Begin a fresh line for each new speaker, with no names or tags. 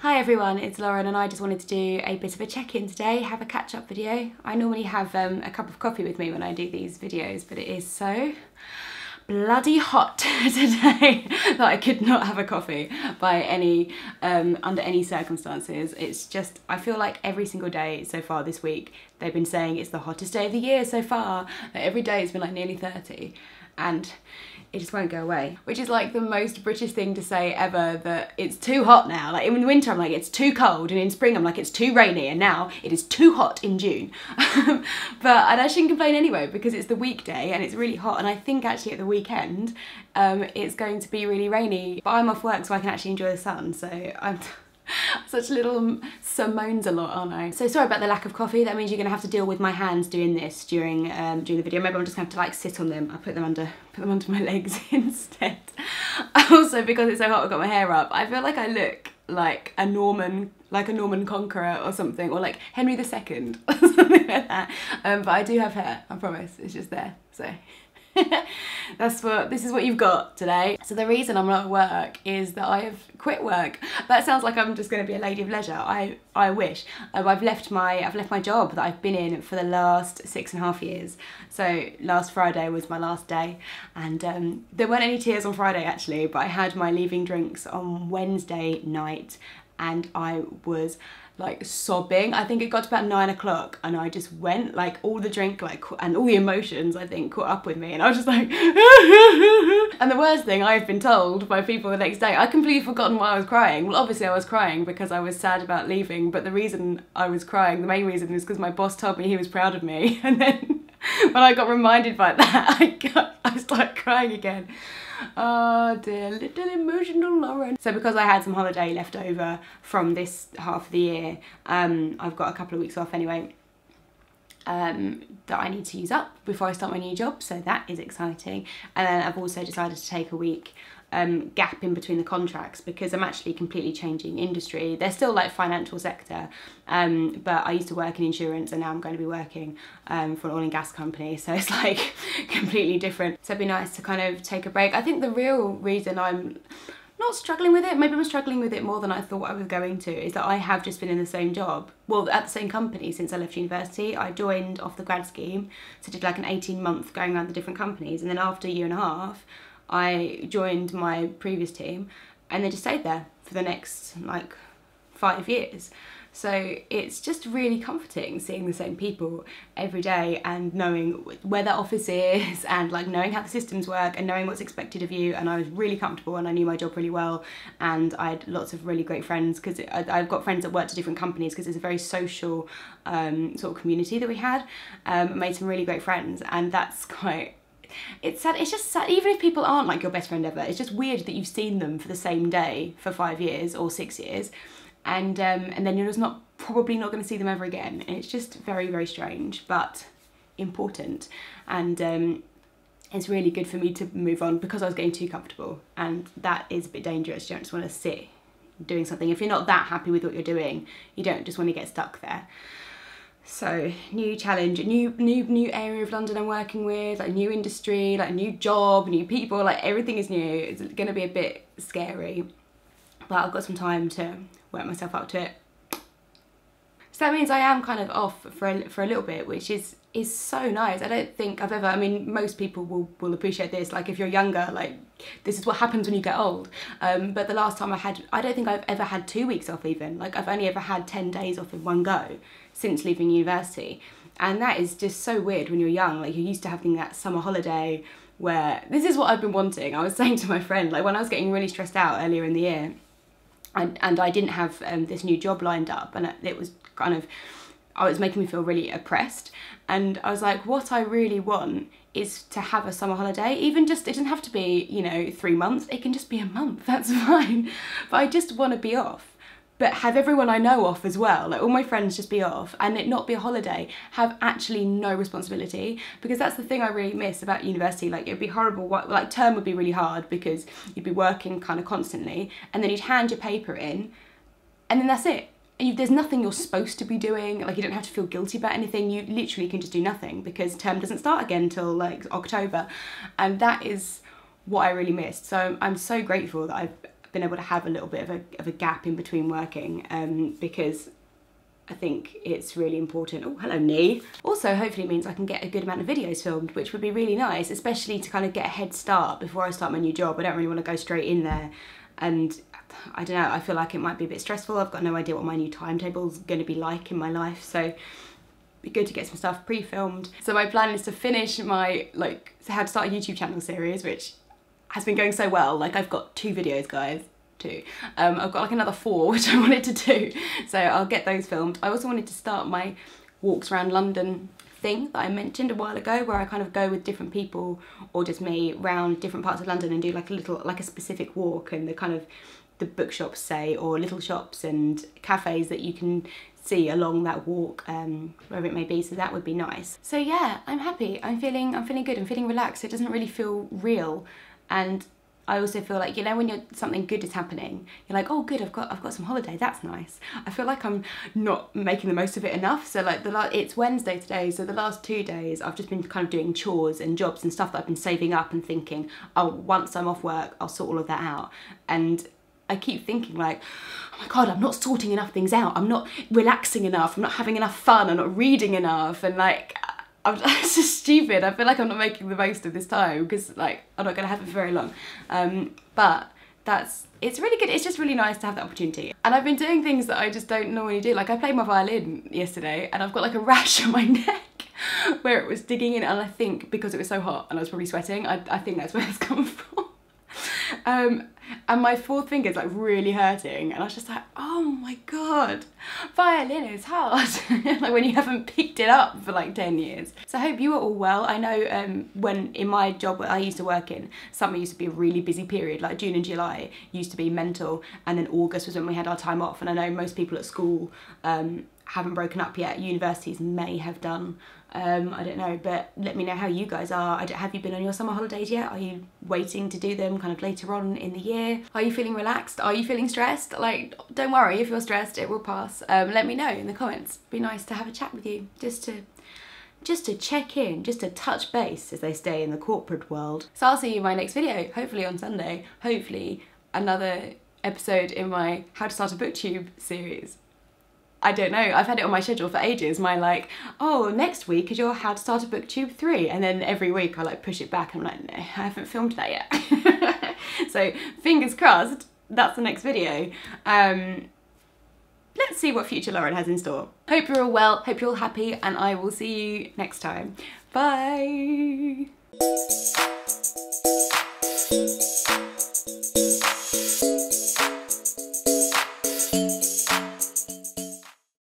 Hi everyone, it's Lauren and I just wanted to do a bit of a check-in today, have a catch-up video. I normally have a cup of coffee with me when I do these videos, but it is so bloody hot today that I could not have a coffee by under any circumstances. It's just, I feel like every single day so far this week, they've been saying it's the hottest day of the year so far. Every day it's been like nearly 30 and it just won't go away, which is like the most British thing to say ever, that it's too hot now. Like in the winter I'm like it's too cold, and in spring I'm like it's too rainy, and now it is too hot in June. But I shouldn't complain anyway, because it's the weekday and it's really hot, and I think actually at the weekend it's going to be really rainy, but I'm off work so I can actually enjoy the sun, so I'm such little Simone's a lot, aren't I? So sorry about the lack of coffee. That means you're gonna have to deal with my hands doing this during the video. Maybe I'm just gonna have to like sit on them. I'll put them under my legs instead. Also, because it's so hot, I've got my hair up. I feel like I look like a Norman conqueror or something, or like Henry II or something like that. But I do have hair, I promise. It's just there, so. This is what you've got today. So the reason I'm not at work is that I have quit work. That sounds like I'm just going to be a lady of leisure. I wish. I've left my job that I've been in for the last 6.5 years. So last Friday was my last day, and there weren't any tears on Friday actually, but I had my leaving drinks on Wednesday night and I was like sobbing. I think it got to about 9 o'clock and I just went, like all the drink and all the emotions I think caught up with me, and I was just like and the worst thing, I've been told by people the next day, I completely forgotten why I was crying. Well, obviously I was crying because I was sad about leaving, but the reason I was crying, the main reason, is because my boss told me he was proud of me, and then when I got reminded by that I started crying again. Oh dear, little emotional Lauren. So because I had some holiday left over from this half of the year, I've got a couple of weeks off anyway, that I need to use up before I start my new job, so that is exciting. And then I've also decided to take a week gap in between the contracts, because I'm actually completely changing industry. They're still like financial sector, but I used to work in insurance and now I'm going to be working for an oil and gas company, so it's like completely different. So it'd be nice to kind of take a break. I think the real reason I'm not struggling with it, maybe I'm struggling with it more than I thought I was going to, is that I have just been in the same job, well, at the same company since I left university. I joined off the grad scheme, so did like an 18-month going around the different companies, and then after a year and a half I joined my previous team and then just stayed there for the next like 5 years. So it's just really comforting seeing the same people every day and knowing where their office is and like knowing how the systems work and knowing what's expected of you. And I was really comfortable and I knew my job really well, and I had lots of really great friends, because I've got friends that worked at different companies, because it's a very social sort of community that we had. Made some really great friends, and that's quite, it's sad. It's just sad, even if people aren't like your best friend ever, it's just weird that you've seen them for the same day for 5 years or 6 years, and then you're just probably not going to see them ever again. And it's just very, very strange, but important. And it's really good for me to move on, because I was getting too comfortable, and that is a bit dangerous. You don't just want to sit doing something. If you're not that happy with what you're doing, you don't just want to get stuck there. So new challenge, new area of London I'm working with, like new industry, like new job, new people, like everything is new. It's going to be a bit scary, but I've got some time to work myself up to it. So that means I am kind of off for a little bit, which is so nice. I don't think I've ever, I mean, most people will appreciate this, like if you're younger, like this is what happens when you get old. But the last time I don't think I've ever had 2 weeks off even. Like I've only ever had 10 days off in one go since leaving university. And that is just so weird when you're young. Like you're used to having that summer holiday where, this is what I've been wanting. I was saying to my friend, like when I was getting really stressed out earlier in the year, and I didn't have this new job lined up, and it was kind of, it was making me feel really oppressed, and I was like, what I really want is to have a summer holiday. Even just, it doesn't have to be, you know, 3 months, it can just be a month, that's fine. But I just want to be off, but have everyone I know off as well, like all my friends just be off, and it not be a holiday, have actually no responsibility, because that's the thing I really miss about university. Like it'd be horrible, like term would be really hard because you'd be working kind of constantly, and then you'd hand your paper in and then that's it. And there's nothing you're supposed to be doing, like you don't have to feel guilty about anything, you literally can just do nothing because term doesn't start again until like October, and that is what I really missed. So I'm so grateful that I've been able to have a little bit of a gap in between working, because I think it's really important. Oh, hello, knee. Also, hopefully it means I can get a good amount of videos filmed, which would be really nice, especially to kind of get a head start before I start my new job. I don't really want to go straight in there, and I don't know, I feel like it might be a bit stressful. I've got no idea what my new timetable's going to be like in my life, so it'd be good to get some stuff pre-filmed. So my plan is to finish my how to start a YouTube channel series, which has been going so well. Like, I've got 2 videos, guys. 2. I've got like another 4 which I wanted to do, so I'll get those filmed. I also wanted to start my walks around London thing that I mentioned a while ago, where I kind of go with different people or just me around different parts of London and do like a specific walk, and the bookshops, say, or little shops and cafes that you can see along that walk, wherever it may be. So that would be nice. So yeah, I'm happy. I'm feeling good. I'm feeling relaxed. It doesn't really feel real, and I also feel like, you know, when something good is happening, you're like, oh good, I've got some holiday, that's nice. I feel like I'm not making the most of it enough. So like it's Wednesday today, so the last 2 days I've just been kind of doing chores and jobs and stuff that I've been saving up and thinking, oh, once I'm off work, I'll sort all of that out. And I keep thinking like, oh my God, I'm not sorting enough things out. I'm not relaxing enough. I'm not having enough fun. I'm not reading enough. And like, it's just stupid. I feel like I'm not making the most of this time, because like I'm not going to have it for very long. But it's really good. It's just really nice to have that opportunity. And I've been doing things that I just don't normally do. Like, I played my violin yesterday and I've got like a rash on my neck where it was digging in, and I think because it was so hot and I was probably sweating, I think that's where it's come from. And my 4th finger's like really hurting, and I was just like, oh my God, violin is hard. Like, when you haven't picked it up for like 10 years. So I hope you are all well. I know when in my job that I used to work in, summer used to be a really busy period. Like June and July used to be mental, and then August was when we had our time off. And I know most people at school haven't broken up yet. Universities may have done. I don't know, but let me know how you guys are. Have you been on your summer holidays yet? Are you waiting to do them kind of later on in the year? Are you feeling relaxed? Are you feeling stressed? Like, don't worry, if you're stressed, it will pass. Let me know in the comments. It'd be nice to have a chat with you, just to check in, just to touch base, as they say in the corporate world. So I'll see you in my next video, hopefully on Sunday. Hopefully another episode in my How to Start a BookTube series. I don't know, I've had it on my schedule for ages, my like, oh, next week is your How to Start a BookTube 3, and then every week I like push it back and I'm like, no, I haven't filmed that yet. So fingers crossed, that's the next video. Let's see what future Lauren has in store. Hope you're all well, hope you're all happy, and I will see you next time. Bye!